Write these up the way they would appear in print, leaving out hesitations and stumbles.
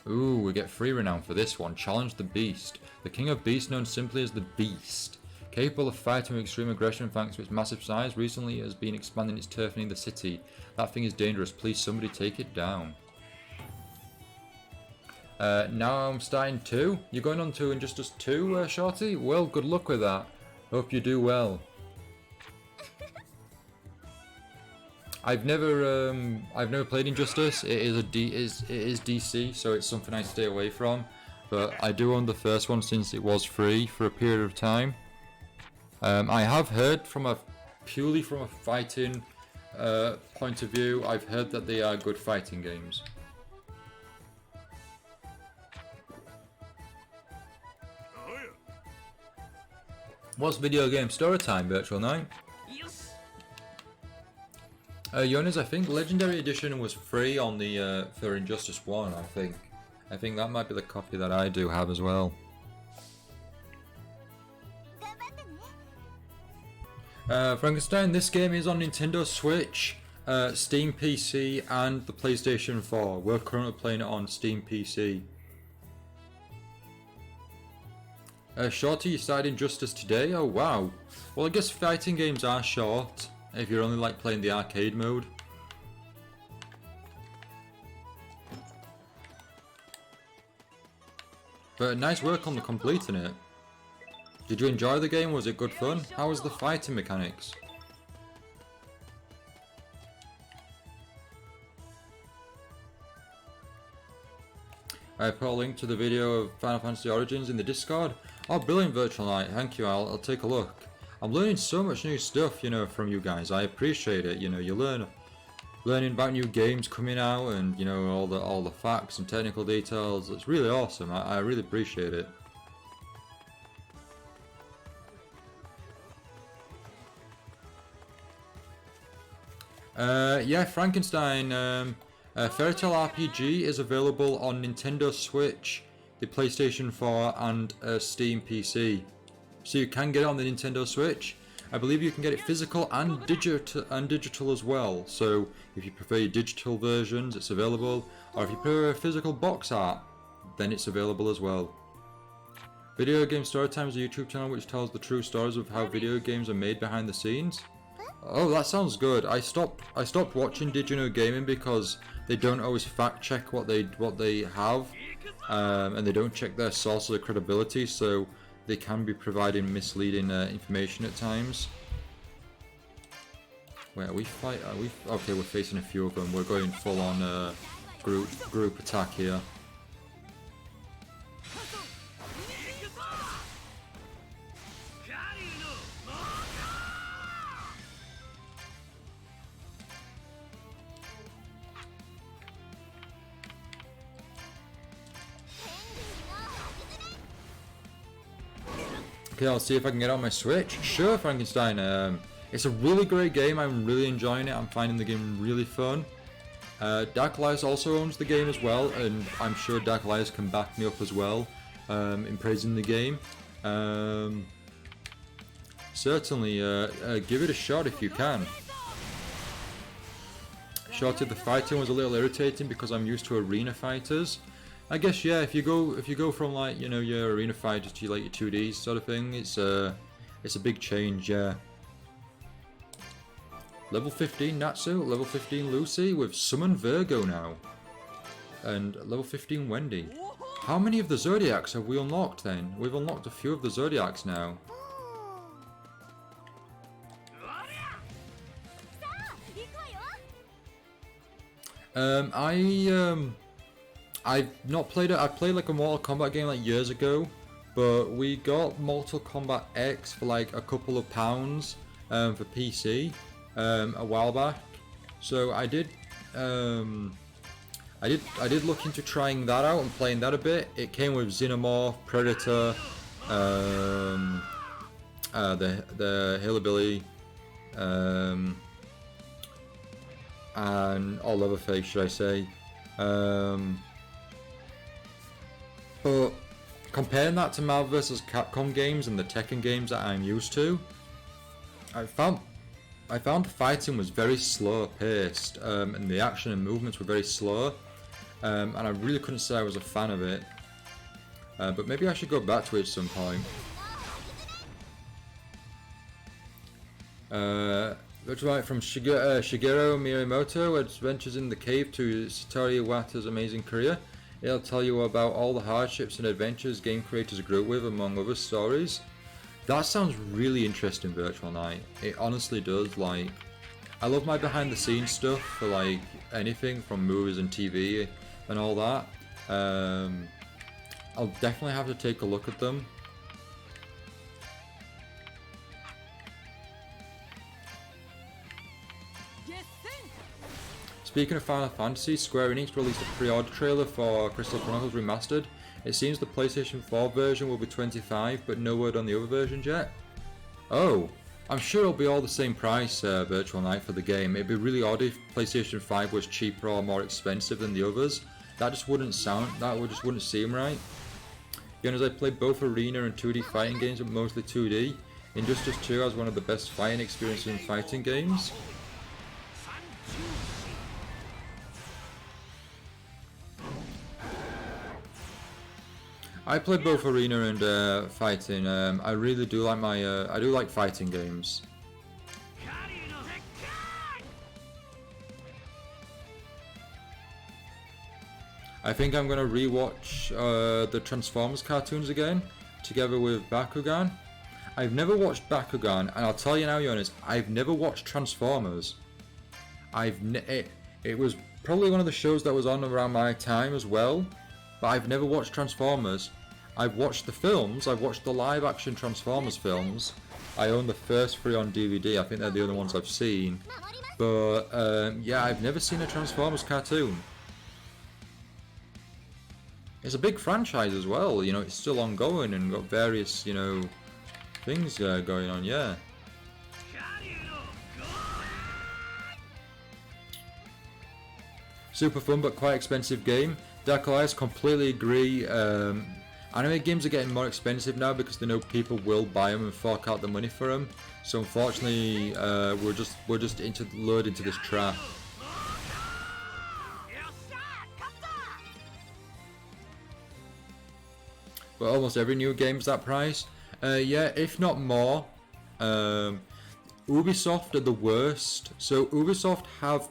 Ooh, we get free renown for this one. Challenge the Beast. The King of Beasts, known simply as the Beast. Capable of fighting with extreme aggression thanks to its massive size, recently has been expanding its turf in the city. That thing is dangerous. Please somebody take it down. Now I'm starting 2. You're going on to Injustice 2, Shorty? Well, good luck with that. Hope you do well. I've never played Injustice. It is DC, so it's something I stay away from. But I do own the first one since it was free for a period of time. I have heard purely from a fighting point of view, I've heard that they are good fighting games. What's video game story time, Virtual Knight? Jonas, I think Legendary Edition was free on the for Injustice 1, I think. I think that might be the copy that I do have as well. Frankenstein, this game is on Nintendo Switch, Steam PC and the PlayStation 4. We're currently playing it on Steam PC. Shorty, you started Injustice today? Oh wow. Well, I guess fighting games are short if you're only like playing the arcade mode. But nice work on the completing it. Did you enjoy the game? Was it good fun? How was the fighting mechanics? I put a link to the video of Final Fantasy Origins in the Discord. Oh, brilliant, Virtual Knight. Thank you. I'll take a look. I'm learning so much new stuff, you know, from you guys. I appreciate it. You know, you learning about new games coming out, and you know all the facts and technical details. It's really awesome. I really appreciate it. Yeah, Frankenstein. Fairy Tail RPG is available on Nintendo Switch, the PlayStation 4 and Steam PC. So you can get it on the Nintendo Switch. I believe you can get it physical and digital as well. So if you prefer your digital versions, it's available. Or if you prefer physical box art, then it's available as well. Video Game Storytime is a YouTube channel which tells the true stories of how video games are made behind the scenes. Oh, that sounds good. I stopped watching Did You Know Gaming because they don't always fact check what they have, and they don't check their sources of credibility, so they can be providing misleading information at times. Wait, are we okay, we're facing a few of them. We're going full on group attack here. Okay, I'll see if I can get it on my Switch. Sure, Frankenstein. It's a really great game. I'm really enjoying it. I'm finding the game really fun. Dark Elias also owns the game as well, and I'm sure Dark Elias can back me up as well in praising the game. Certainly, give it a shot if you can. Shorty, the fighting was a little irritating because I'm used to arena fighters. I guess yeah. If you go from like your arena fighters to like your 2D sort of thing, it's a big change. Yeah. Level 15 Natsu, level 15 Lucy with Summon Virgo now, and level 15 Wendy. How many of the Zodiacs have we unlocked then? We've unlocked a few of the Zodiacs now. I've not played it. I played like a Mortal Kombat game like years ago, but we got Mortal Kombat X for like a couple of pounds for PC a while back. So I did look into trying that out and playing that a bit. It came with Xenomorph, Predator, the Hillbilly, and Leatherface, should I say. But comparing that to Marvel vs. Capcom games and the Tekken games that I'm used to, I found the fighting was very slow paced, and the action and movements were very slow. and I really couldn't say I was a fan of it. But maybe I should go back to it at some point. That's right, from Shigeru Miyamoto, Adventures in the Cave to Satoru Iwata's amazing career. It'll tell you about all the hardships and adventures game creators grew with, among other stories. That sounds really interesting, Virtual Night. It honestly does. Like, I love my behind the scenes stuff for like anything from movies and TV and all that. I'll definitely have to take a look at them. Speaking of Final Fantasy, Square Enix released a pre-order trailer for Crystal Chronicles Remastered. It seems the PlayStation 4 version will be $25, but no word on the other versions yet. Oh, I'm sure it'll be all the same price, Virtual Night, for the game. It'd be really odd if PlayStation 5 was cheaper or more expensive than the others. That just wouldn't seem right. As I played both arena and 2D fighting games, but mostly 2D. Injustice 2 has one of the best fighting experiences in fighting games. I play both arena and fighting. I really do like I do like fighting games. I think I'm gonna rewatch the Transformers cartoons again, together with Bakugan. I've never watched Bakugan, and I'll tell you now, Jonas, I've never watched Transformers. It was probably one of the shows that was on around my time as well, but I've never watched Transformers. I've watched the films, I've watched the live action Transformers films. I own the first 3 on DVD, I think they're the only ones I've seen. But yeah, I've never seen a Transformers cartoon. It's a big franchise as well, you know, it's still ongoing and got various, you know, things going on, yeah. Super fun but quite expensive game. Dark Alliance, completely agree. Anime games are getting more expensive now because they know people will buy them and fork out the money for them. So unfortunately, we're just lured into this trap. But almost every new game is that price. Yeah, if not more. Ubisoft are the worst. So Ubisoft have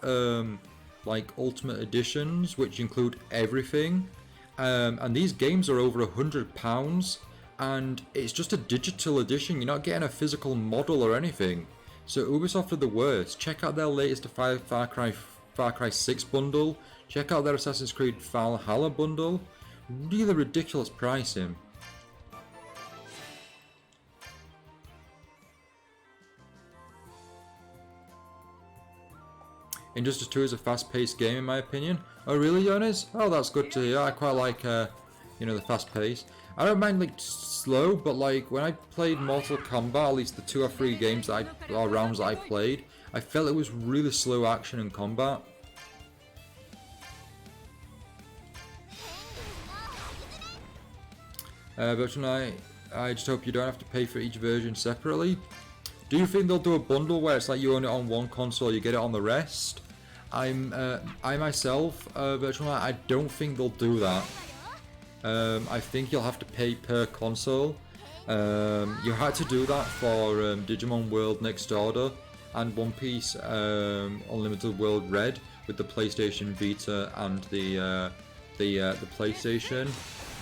like Ultimate Editions, which include everything. And these games are over £100, and it's just a digital edition. You're not getting a physical model or anything. So Ubisoft are the worst. Check out their latest Far Cry 6 bundle. Check out their Assassin's Creed Valhalla bundle. Really ridiculous pricing. Injustice 2 is a fast-paced game in my opinion. Oh really, Jonas? Oh, that's good to hear. I quite like, you know, the fast pace. I don't mind like slow, but like when I played Mortal Kombat, at least the 2 or 3 games that or rounds that I played, I felt it was really slow action and combat. Virtual Night, I just hope you don't have to pay for each version separately. Do you think they'll do a bundle where it's like you own it on one console, you get it on the rest? I myself, Virtual Night, I don't think they'll do that. I think you'll have to pay per console. You had to do that for Digimon World Next Order and One Piece Unlimited World Red with the PlayStation Vita and the PlayStation.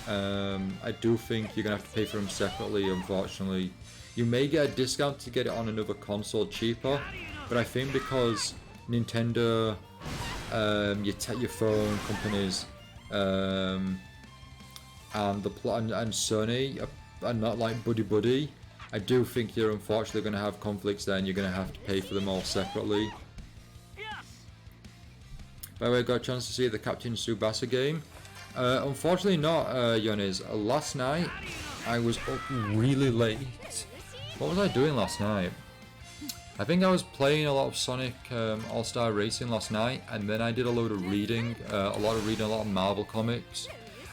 I do think you're gonna have to pay for them separately, unfortunately. You may get a discount to get it on another console cheaper, but I think because Nintendo, your phone companies, and Sony are not like buddy. I do think you're unfortunately going to have conflicts there, and you're going to have to pay for them all separately. By the way, I got a chance to see the Captain Tsubasa game. Unfortunately not, Yonis. Last night I was up really late. What was I doing last night? I think I was playing a lot of Sonic All-Star Racing last night, and then I did a load of reading, a lot of Marvel comics,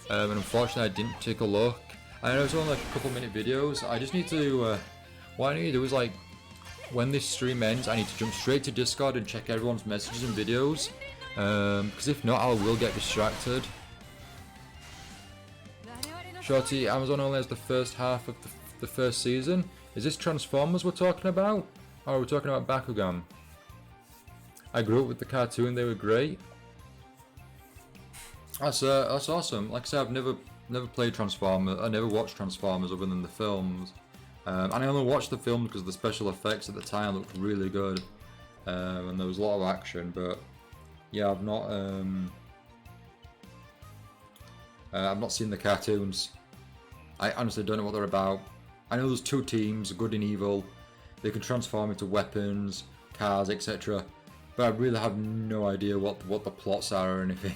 and unfortunately I didn't take a look. I know it's only like a couple minute videos. I just need to, what I need to do is like, when this stream ends, I need to jump straight to Discord and check everyone's messages and videos, Because if not, I will get distracted. Shorty, Amazon only has the first half of the first season. Is this Transformers we're talking about? Or are we talking about Bakugan? I grew up with the cartoon, they were great. That's awesome. Like I said, I've never played Transformers. I never watched Transformers other than the films. And I only watched the films because the special effects at the time looked really good. And there was a lot of action, but yeah, I've not seen the cartoons. I honestly don't know what they're about. I know there's two teams, good and evil. They can transform into weapons, cars, etc. But I really have no idea what the plots are or anything.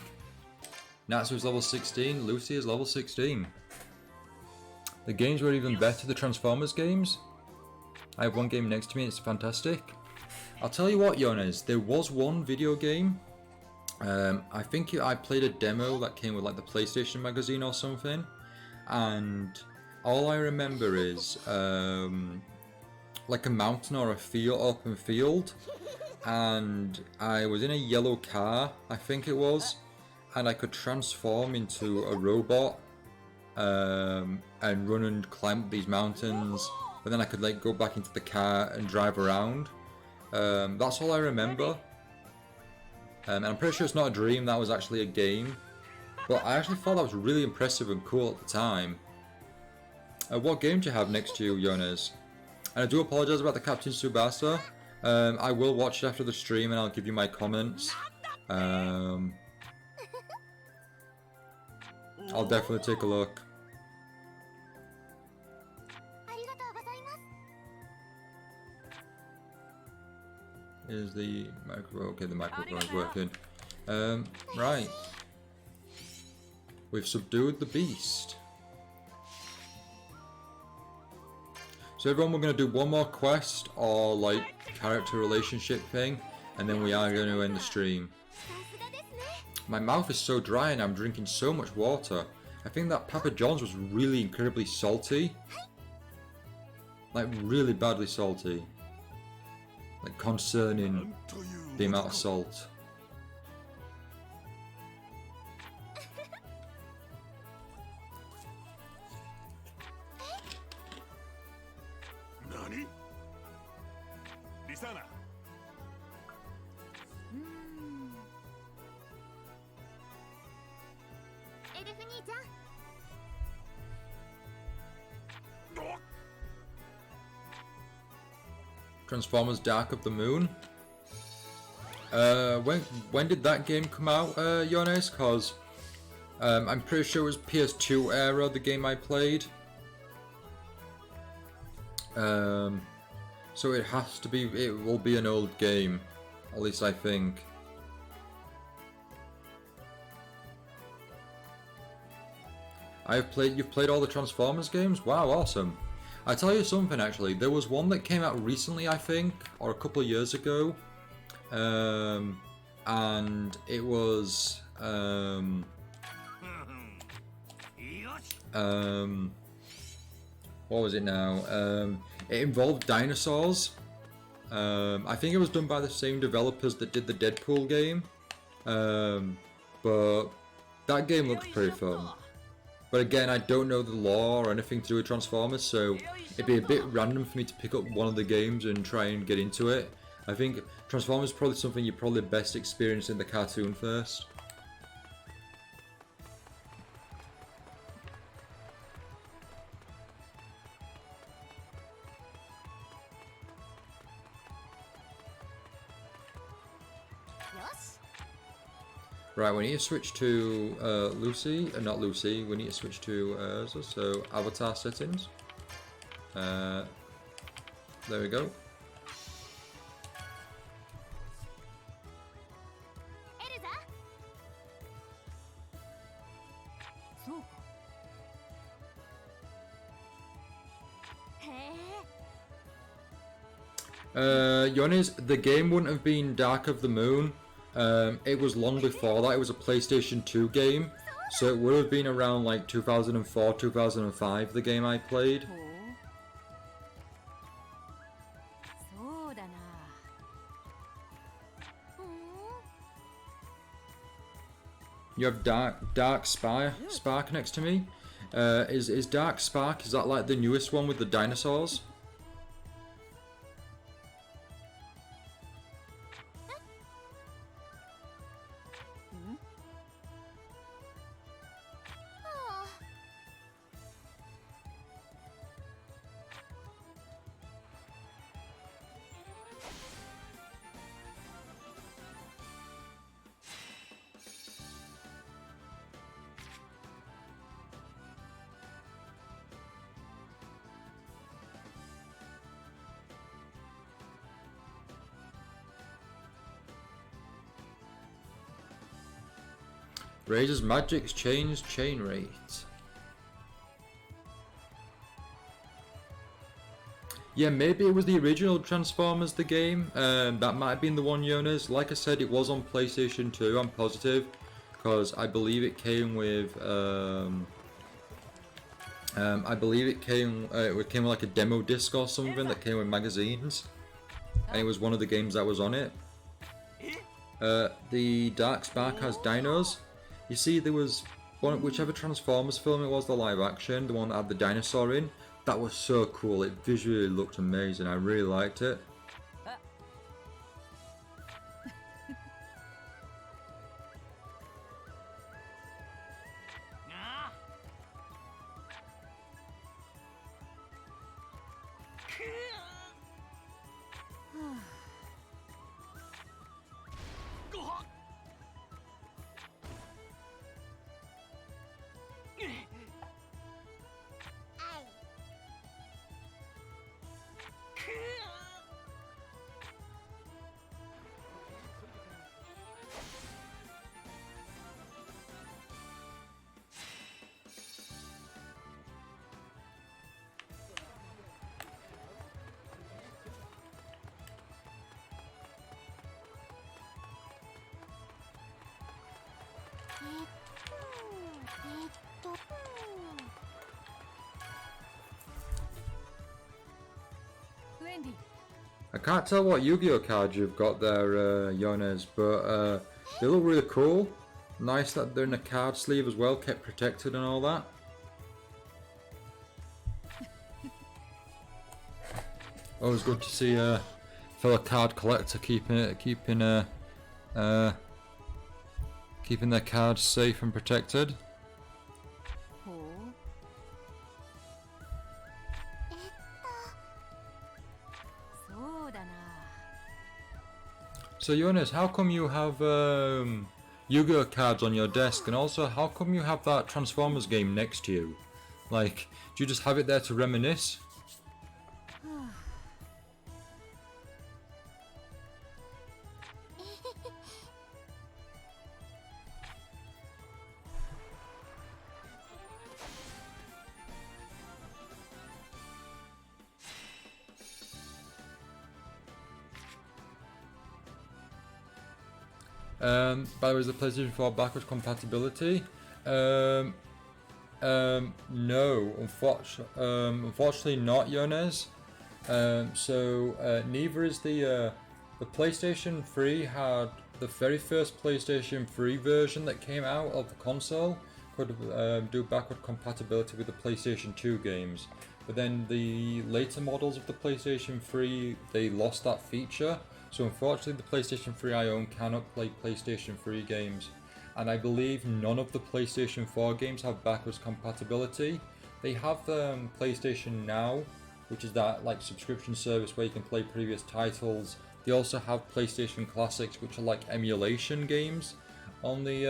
Natsu's level 16, Lucy is level 16. The games were even better, the Transformers games. I have one game next to me, it's fantastic. I'll tell you what, Yones, there was one video game. I think I played a demo that came with like the PlayStation magazine or something. And all I remember is like a mountain or a open field. And I was in a yellow car, I think it was. And I could transform into a robot and run and climb these mountains, but then I could like go back into the car and drive around. That's all I remember, and I'm pretty sure it's not a dream, that was actually a game, but I actually thought that was really impressive and cool at the time. What game do you have next to you, Yones? And I do apologise about the Captain Tsubasa. I will watch it after the stream and I'll give you my comments. I'll definitely take a look. Is the microphone? Okay, the microphone is working. Right. We've subdued the beast. So everyone, we're going to do one more quest or like character relationship thing, and then we are going to end the stream. My mouth is so dry and I'm drinking so much water. I think that Papa John's was really incredibly salty. Like really badly salty. Like concerning the amount of salt. Nani? Lisana. Transformers Dark of the Moon. When did that game come out, Yones? Cause I'm pretty sure it was PS2 era, the game I played. So it has to be, it will be an old game, at least I think. You've played all the Transformers games? Wow, awesome. I tell you something actually, there was one that came out recently I think, or a couple of years ago, and it was, what was it now? It involved dinosaurs. I think it was done by the same developers that did the Deadpool game, but that game looks pretty fun. But again, I don't know the lore or anything to do with Transformers, so it'd be a bit random for me to pick up one of the games and try and get into it. I think Transformers is probably something you probably best experience in the cartoon first. Right, we need to switch to Lucy, not Lucy, we need to switch to so avatar settings. There we go. Yonis, the game wouldn't have been Dark of the Moon. It was long before that. It was a PlayStation 2 game, so it would have been around like 2004, 2005, the game I played. You have Dark Spark next to me. Is Dark Spark, is that like the newest one with the dinosaurs? Raises Magic's change chain rate. Yeah, maybe it was the original Transformers, the game. That might have been the one, Jonas. Like I said, it was on PlayStation 2, I'm positive. Because I believe it came with... I believe it came with like a demo disc or something that came with magazines. And it was one of the games that was on it. The Dark Spark has dinos. You see, there was one, whichever Transformers film it was, the live action, the one that had the dinosaur in, that was so cool. It visually looked amazing. I really liked it. I can't tell what Yu-Gi-Oh cards you've got there, Jonas, but they look really cool. Nice that they're in a card sleeve as well, kept protected and all that. Always good to see a fellow card collector keeping their cards safe and protected. So Jonas, how come you have Yu-Gi-Oh cards on your desk, and also how come you have that Transformers game next to you? Like, do you just have it there to reminisce? By the way, is the PlayStation 4 backwards compatibility? No, unfortunately not, Jonas. Neither is the PlayStation 3 had the very first PlayStation 3 version that came out of the console could do backward compatibility with the PlayStation 2 games, but then the later models of the PlayStation 3, they lost that feature. So unfortunately the PlayStation 3 I own cannot play PlayStation 3 games, and I believe none of the PlayStation 4 games have backwards compatibility. They have PlayStation Now, which is that like subscription service where you can play previous titles. They also have PlayStation Classics, which are like emulation games on the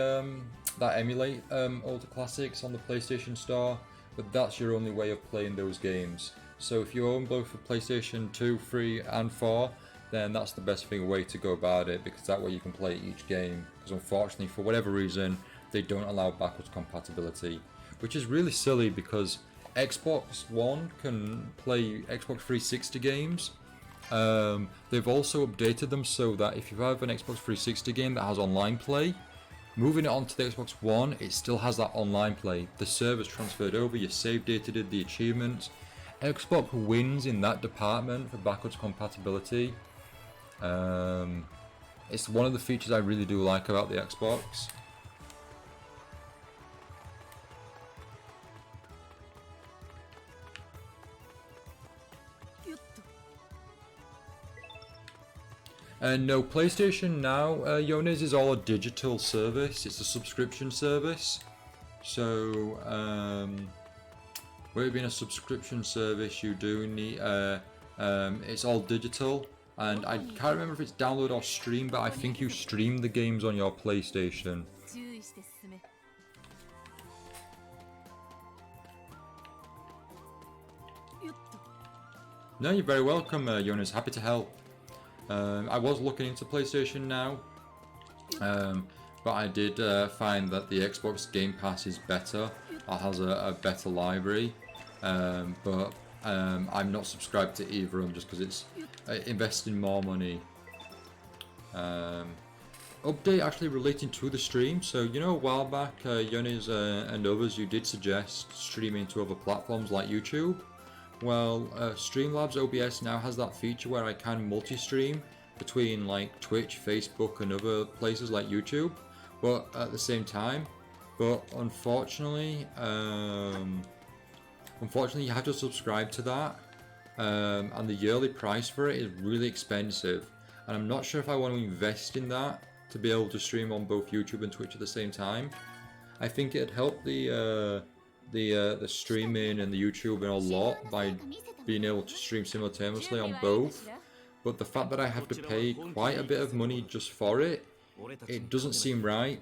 that emulate older classics on the PlayStation Store, but that's your only way of playing those games. So if you own both the PlayStation 2, 3 and 4, then that's the best way to go about it, because that way you can play each game. Because unfortunately, for whatever reason, they don't allow backwards compatibility, which is really silly because Xbox One can play Xbox 360 games. They've also updated them so that if you have an Xbox 360 game that has online play, moving it onto the Xbox One, it still has that online play. The server's transferred over, your save data did the achievements. Xbox wins in that department for backwards compatibility. It's one of the features I really do like about the Xbox. No, PlayStation Now, Yones, is all a digital service. It's a subscription service. So, with it being a subscription service, you do need, it's all digital. And I can't remember if it's download or stream, but I think you stream the games on your PlayStation. No, you're very welcome, Jonas. Happy to help. I was looking into PlayStation Now, but I did find that the Xbox Game Pass is better, or has a better library, but I'm not subscribed to either of them just because it's investing more money. Update actually relating to the stream. So, you know, a while back, Yonis and others, you did suggest streaming to other platforms like YouTube. Well, Streamlabs OBS now has that feature where I can multi-stream between like Twitch, Facebook and other places like YouTube, but at the same time. But unfortunately, you have to subscribe to that, and the yearly price for it is really expensive, and I'm not sure if I want to invest in that to be able to stream on both YouTube and Twitch at the same time. I think it'd help the streaming and the YouTubing a lot by being able to stream simultaneously on both, but the fact that I have to pay quite a bit of money just for it, it doesn't seem right.